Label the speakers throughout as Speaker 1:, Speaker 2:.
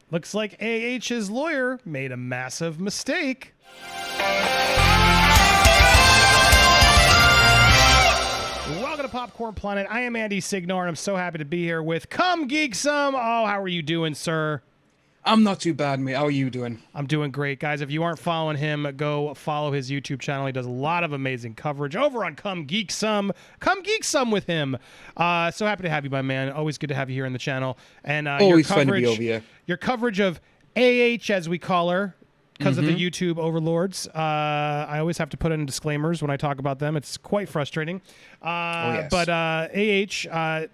Speaker 1: Looks like AH's lawyer made a massive mistake. Welcome to Popcorn Planet. I am Andy Signore, and I'm so happy to be here with Come Geek Some. Oh, how are you doing, sir?
Speaker 2: I'm not too bad, mate. How are you doing?
Speaker 1: I'm doing great, guys. If you aren't following him, go follow his YouTube channel. He does a lot of amazing coverage over on Come Geek Some. Come Geek Some with him. So happy to have you, my man. Always good to have you here on the channel. And
Speaker 2: always fun to be over here.
Speaker 1: Your coverage of AH, as we call her, because of the YouTube overlords. I always have to put in disclaimers when I talk about them. It's quite frustrating.
Speaker 2: Yes.
Speaker 1: But AH,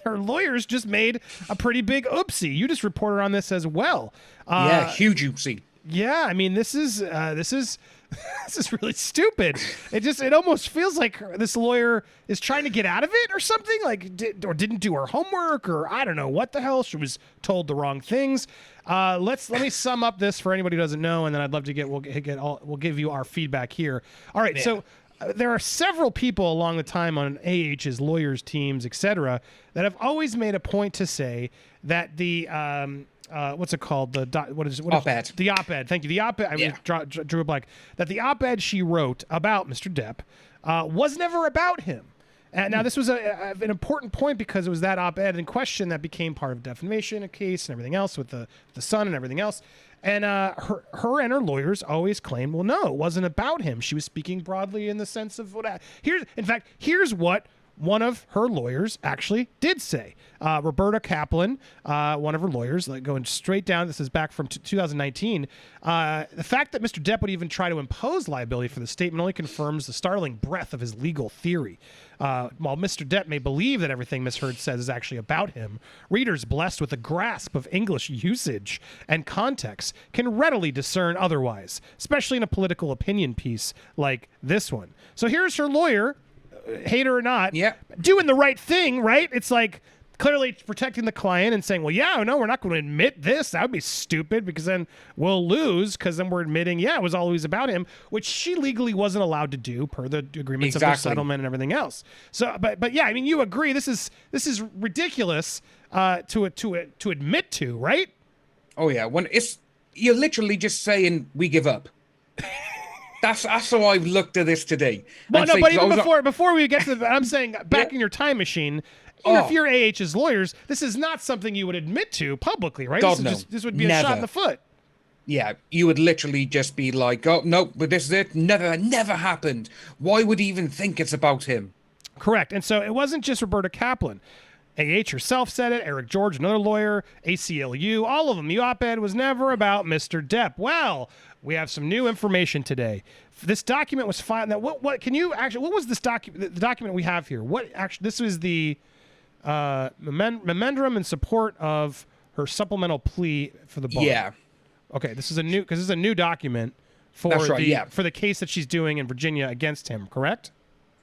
Speaker 1: her lawyers just made a pretty big oopsie. You just reported on this as well.
Speaker 2: Yeah, huge oopsie.
Speaker 1: Yeah, I mean, this is this is really stupid. It almost feels like this lawyer is trying to get out of it or something, like didn't do her homework, or I don't know what the hell. She was told the wrong things. Let me sum up this for anybody who doesn't know, and then I'd love to we'll give you our feedback here. All right, so there are several people along the time on AH's lawyers teams, etc., that have always made a point to say that the what's it called? The
Speaker 2: op-ed.
Speaker 1: The op-ed. Thank you. The op-ed. I drew a blank. That the op-ed she wrote about Mr. Depp was never about him. Now, this was an important point because it was that op-ed in question that became part of defamation case and everything else with the Sun and everything else. And her and her lawyers always claimed, well, no, it wasn't about him. She was speaking broadly in the sense of what. Here's what one of her lawyers actually did say. Roberta Kaplan, one of her lawyers, like going straight down, this is back from 2019, the fact that Mr. Depp would even try to impose liability for the statement only confirms the startling breadth of his legal theory. While Mr. Depp may believe that everything Ms. Heard says is actually about him, readers blessed with a grasp of English usage and context can readily discern otherwise, especially in a political opinion piece like this one. So here's her lawyer, hater or not, doing the right thing, right? It's like clearly protecting the client and saying, well, yeah, no, we're not going to admit this. That would be stupid because then we'll lose because then we're admitting, yeah, it was always about him, which she legally wasn't allowed to do per the agreements of the settlement and everything else. So, but yeah, I mean, you agree this is ridiculous to admit to, right?
Speaker 2: Oh yeah, when you're literally just saying we give up. That's how I've looked at this today.
Speaker 1: Well, no, but even before we get to I'm saying back in your time machine, if you're AH's lawyers, this is not something you would admit to publicly, right?
Speaker 2: God,
Speaker 1: this would be a shot in the foot.
Speaker 2: Yeah, you would literally just be like, oh, no, but this is it. Never happened. Why would he even think it's about him?
Speaker 1: Correct. And so it wasn't just Roberta Kaplan. AH herself said it, Eric George, another lawyer, ACLU, all of them. The op-ed was never about Mr. Depp. Well, we have some new information today. This document was filed. Now, what was this document? The document we have here. This was the memorandum in support of her supplemental plea for the bar.
Speaker 2: Yeah.
Speaker 1: Okay, this is a new document for for the case that she's doing in Virginia against him, correct?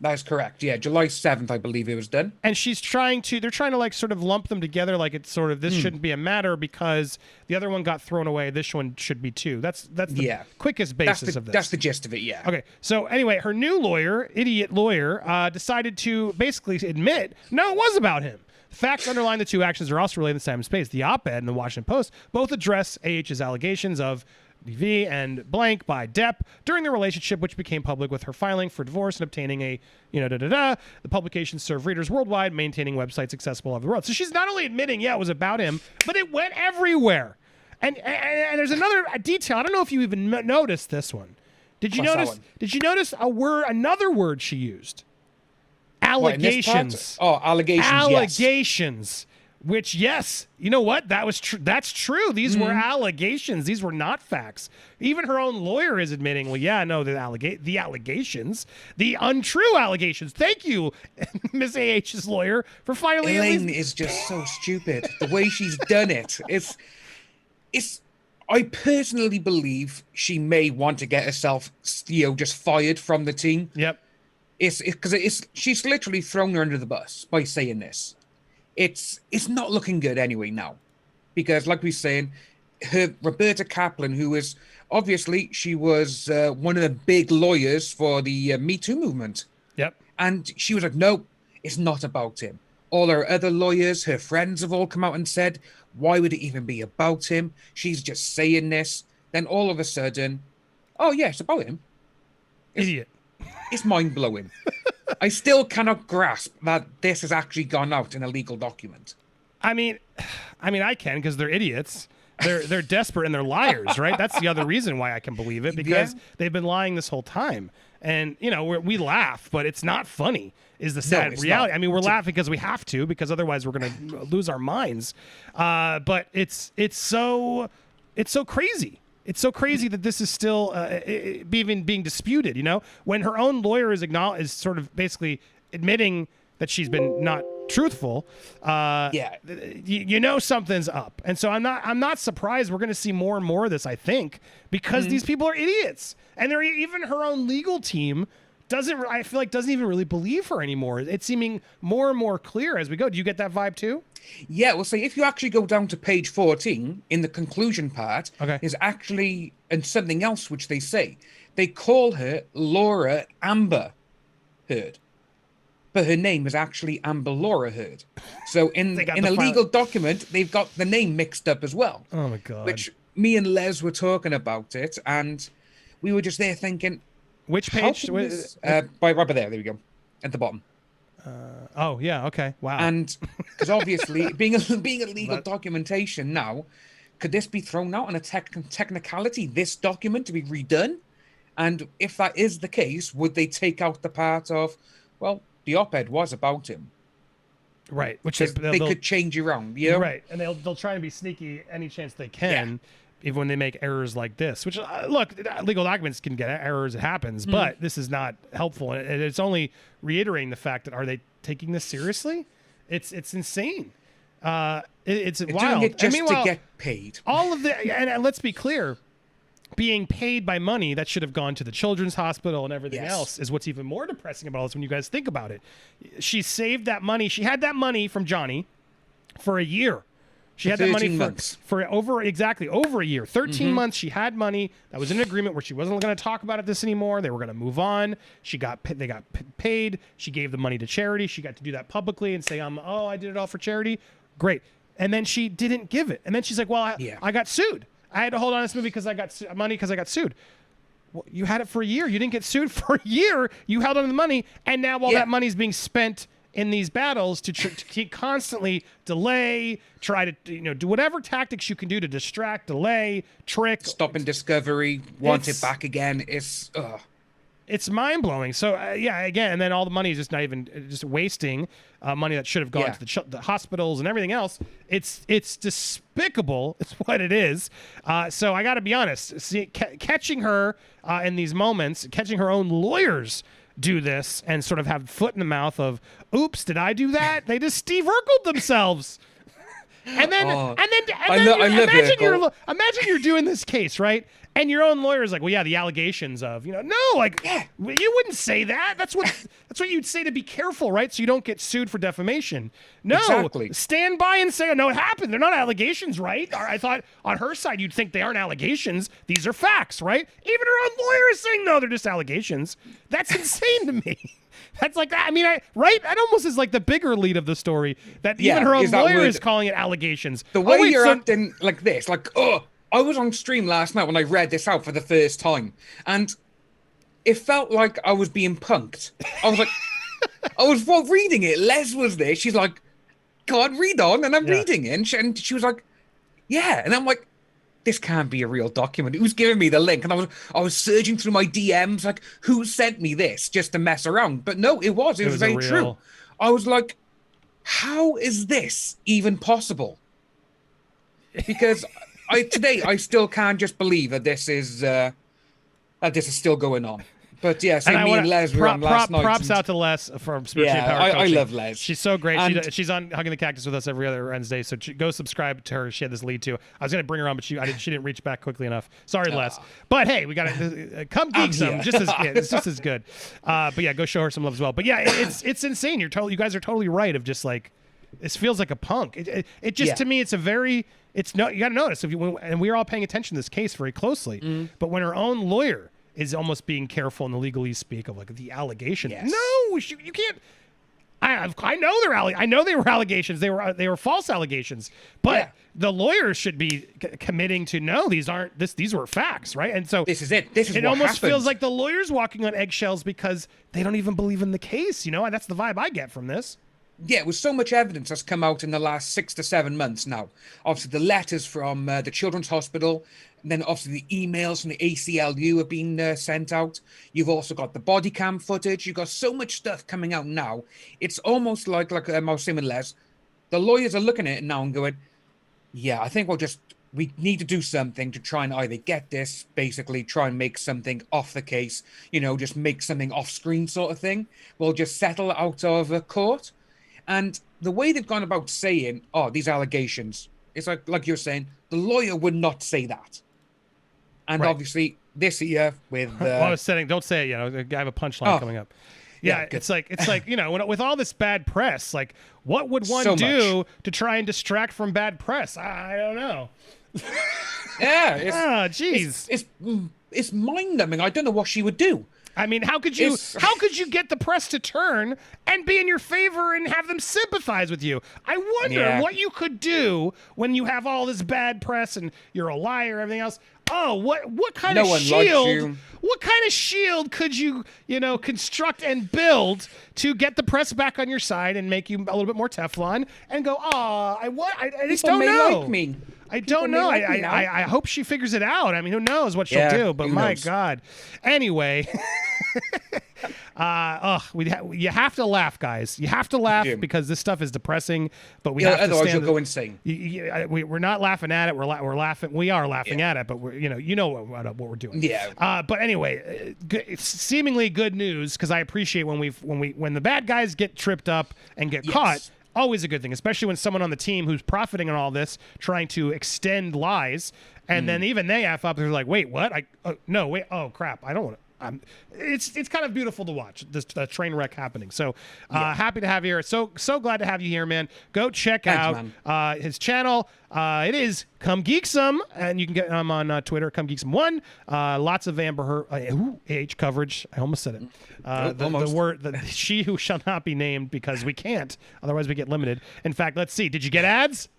Speaker 2: That's correct. Yeah, July 7th, I believe it was done.
Speaker 1: And they're trying to like sort of lump them together, like it's sort of this shouldn't be a matter because the other one got thrown away. This one should be too. That's the quickest basis of this.
Speaker 2: That's the gist of it. Yeah.
Speaker 1: Okay. So anyway, her new idiot lawyer, decided to basically admit no, it was about him. Facts underlying the two actions are also related in the same space. The op-ed and the Washington Post both address AH's allegations of V and blank by Depp during the relationship, which became public with her filing for divorce and obtaining a, The publications serve readers worldwide, maintaining websites accessible all over the world. So she's not only admitting, it was about him, but it went everywhere. And there's another detail. I don't know if you even noticed this one. Did you notice? Did you notice another word she used? Allegations.
Speaker 2: Oh, allegations.
Speaker 1: Allegations. Yes. Which, yes, you know what? That was true. That's true. These were allegations. These were not facts. Even her own lawyer is admitting, well, yeah, no, the allegations, the untrue allegations. Thank you, Miss AH's lawyer, for finally.
Speaker 2: Elaine is just so stupid. The way she's done it. It's. I personally believe she may want to get herself, just fired from the team.
Speaker 1: Yep.
Speaker 2: It's because she's literally thrown her under the bus by saying this. It's not looking good anyway now, because like we were saying, Roberta Kaplan, who is obviously she was one of the big lawyers for the Me Too movement.
Speaker 1: Yep.
Speaker 2: And she was like, no, it's not about him. All her other lawyers, her friends have all come out and said, Why would it even be about him? She's just saying this. Then all of a sudden, oh yeah, it's about him.
Speaker 1: Idiot.
Speaker 2: It's mind-blowing. I still cannot grasp that this has actually gone out in a legal document.
Speaker 1: I mean, I can, because they're idiots. They're desperate and they're liars, right? That's the other reason why I can believe it, because they've been lying this whole time. And, you know, we laugh, but it's not funny, is the sad reality. Not. I mean, we're laughing because we have to, because otherwise we're going to lose our minds. But it's so crazy. It's so crazy that this is still even being disputed, you know? When her own lawyer is sort of basically admitting that she's been not truthful, you know something's up. And so I'm not surprised we're going to see more and more of this, I think, because these people are idiots. And even her own legal team doesn't even really believe her anymore. It's seeming more and more clear as we go. Do you get that vibe too?
Speaker 2: Yeah, well, if you actually go down to page 14 in the conclusion part, is actually and something else which they say. They call her Laura Amber Heard, but her name is actually Amber Laura Heard. So in a legal document, they've got the name mixed up as well.
Speaker 1: Oh my God!
Speaker 2: Which me and Les were talking about it, and we were just there thinking,
Speaker 1: which page?
Speaker 2: Right there we go, at the bottom.
Speaker 1: Oh yeah, okay, wow.
Speaker 2: And because obviously, being a legal documentation now, could this be thrown out on a technicality? This document to be redone, and if that is the case, would they take out the part of, well, the op-ed was about him,
Speaker 1: right? Which
Speaker 2: they could change around, you know?
Speaker 1: Right? And they'll try and be sneaky any chance they can. Yeah. Even when they make errors like this, which look, legal documents can get errors, it happens, but this is not helpful, and it's only reiterating the fact that, are they taking this seriously? It's insane. It's wild.
Speaker 2: Doing it just to get paid.
Speaker 1: All of the and let's be clear, being paid by money that should have gone to the children's hospital and everything else is what's even more depressing about this when you guys think about it. She saved that money. She had that money from Johnny for a year. She had that money for over a year. 13 months she had money. That was an agreement where she wasn't going to talk about this anymore. They were going to move on. They got paid. She gave the money to charity. She got to do that publicly and say, I did it all for charity. Great. And then she didn't give it. And then she's like, well, I got sued. I had to hold on to this movie because I got money because I got sued. Well, you had it for a year. You didn't get sued for a year. You held on to the money. And now while that money's being spent in these battles to keep constantly delay, try to do whatever tactics you can do to distract, delay, trick,
Speaker 2: stop in discovery, want it back again. It's
Speaker 1: mind-blowing. So again, and then all the money is just not even just wasting money that should have gone to the hospitals and everything else. It's despicable. It's what it is. So I got to be honest. Catching her in these moments, catching her own lawyers do this and sort of have foot in the mouth of, oops, did I do that? They just Steve Urkel'd themselves. And then imagine you're doing this case, right? And your own lawyer is like, well, yeah, the allegations of, you wouldn't say that. That's what you'd say to be careful, right? So you don't get sued for defamation. No, exactly. Stand by and say, oh, no, it happened. They're not allegations, right? I thought on her side, you'd think they aren't allegations. These are facts, right? Even her own lawyer is saying, no, they're just allegations. That's insane to me. That's like that. I mean, right? That almost is like the bigger lead of the story, that even her own lawyer is calling it allegations.
Speaker 2: The way you're acting like this, I was on stream last night when I read this out for the first time, and it felt like I was being punked. I was like, reading it. Les was there. She's like, God, read on. And I'm reading it. And she was like, yeah. And I'm like, this can't be a real document. Who's giving me the link? And I was searching through my DMs, like, who sent me this just to mess around? But no, it was very true. I was like, how is this even possible? Because I still can't just believe that this is still going on. But yeah, me and Les were on last night.
Speaker 1: Props out to Les from Spiritually Empowered Coaching.
Speaker 2: I love Les.
Speaker 1: She's so great. She's on Hugging the Cactus with us every other Wednesday, so go subscribe to her. She had this lead too. I was going to bring her on, but she didn't reach back quickly enough. Sorry, Les. But hey, we got to come geek some. It's just as good. But yeah, go show her some love as well. But yeah, it's insane. You guys are totally right. Of just like, this feels like a punk. It just to me, it's a very. You got to notice and we're all paying attention to this case very closely. But when her own lawyer is almost being careful in the legalese speak of like the allegations. Yes. No, you can't. I know they were allegations. They were false allegations. But the lawyers should be committing to no, these were facts, right? And so
Speaker 2: this is it. This is
Speaker 1: it
Speaker 2: what
Speaker 1: almost
Speaker 2: happened.
Speaker 1: feels like the lawyers walking on eggshells because they don't even believe in the case. And that's the vibe I get from this.
Speaker 2: Yeah, with so much evidence that's come out in the last 6 to 7 months now. Obviously, the letters from the Children's Hospital, and then obviously the emails from the ACLU have been sent out. You've also got the body cam footage. You've got so much stuff coming out now. It's almost like I was saying with Les, the lawyers are looking at it now and going, yeah, I think we need to do something to try and either get this, basically try and make something off the case, just make something off screen sort of thing. We'll just settle out of court. And the way they've gone about saying, these allegations, it's like you're saying, the lawyer would not say that. And obviously this year with...
Speaker 1: well, I was saying, don't say it yet. I have a punchline coming up. Yeah, it's like with all this bad press, like what would one do to try and distract from bad press? I don't know.
Speaker 2: Yeah.
Speaker 1: Jeez.
Speaker 2: It's mind-numbing. I don't know what she would do.
Speaker 1: I mean, how could you get the press to turn and be in your favor and have them sympathize with you? I wonder what you could do when you have all this bad press and you're a liar and everything else. Oh, what kind of shield? What kind of shield could you, construct and build to get the press back on your side and make you a little bit more Teflon and go, I just don't know.
Speaker 2: Like me.
Speaker 1: I don't know. I hope she figures it out. I mean, who knows what she'll do? But my God. Anyway, you have to laugh, guys. You have to laugh because this stuff is depressing. But we have to
Speaker 2: otherwise you'll go insane.
Speaker 1: We're not laughing at it. We're laughing. We are laughing at it. But we're what we're doing.
Speaker 2: Yeah.
Speaker 1: But anyway, seemingly good news because I appreciate when the bad guys get tripped up and get caught. Always a good thing, especially when someone on the team who's profiting on all this, trying to extend lies, and then even they F up. They're like, wait, what? No, wait. Oh, crap. I don't want to. It's kind of beautiful to watch this train wreck happening. So happy to have you here. So glad to have you here, man. Go check out his channel. It is Come Geek Some, and you can get him on Twitter, Come Geek Some 1. Lots of Amber Heard coverage. I almost said it. The word she who shall not be named because we can't. Otherwise, we get limited. In fact, let's see. Did you get ads?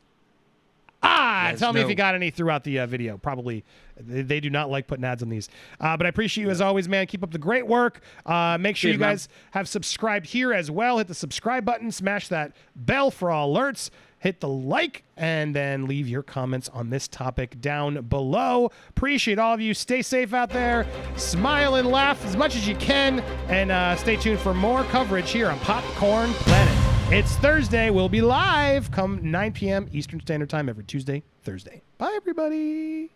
Speaker 1: Tell me if you got any throughout the video. Probably they do not like putting ads on these. But I appreciate you as always, man. Keep up the great work. Make sure you guys have subscribed here as well. Hit the subscribe button. Smash that bell for all alerts. Hit the like and then leave your comments on this topic down below. Appreciate all of you. Stay safe out there. Smile and laugh as much as you can. And stay tuned for more coverage here on Popcorn Planet. It's Thursday. We'll be live come 9 p.m. Eastern Standard Time every Tuesday, Thursday. Bye, everybody.